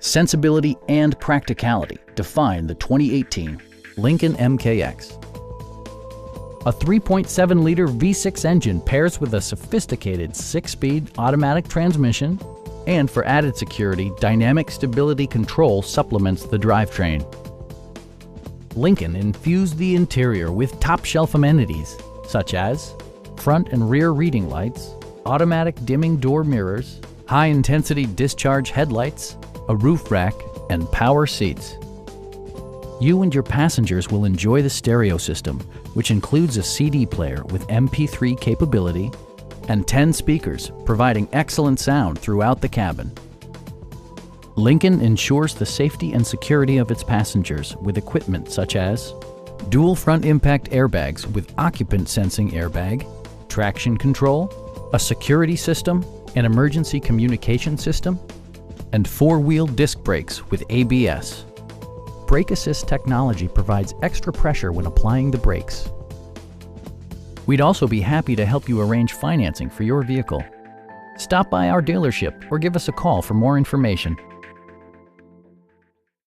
Sensibility and practicality define the 2018 Lincoln MKX. A 3.7-liter V6 engine pairs with a sophisticated 6-speed automatic transmission, and for added security, dynamic stability control supplements the drivetrain. Lincoln infused the interior with top-shelf amenities such as front and rear reading lights, automatic dimming door mirrors, high-intensity discharge headlights, a roof rack, and power seats. You and your passengers will enjoy the stereo system, which includes a CD player with MP3 capability and 10 speakers, providing excellent sound throughout the cabin. Lincoln ensures the safety and security of its passengers with equipment such as dual front impact airbags with occupant sensing airbag, traction control, a security system, an emergency communication system, and 4-wheel disc brakes with ABS. Brake Assist technology provides extra pressure when applying the brakes. We'd also be happy to help you arrange financing for your vehicle. Stop by our dealership or give us a call for more information.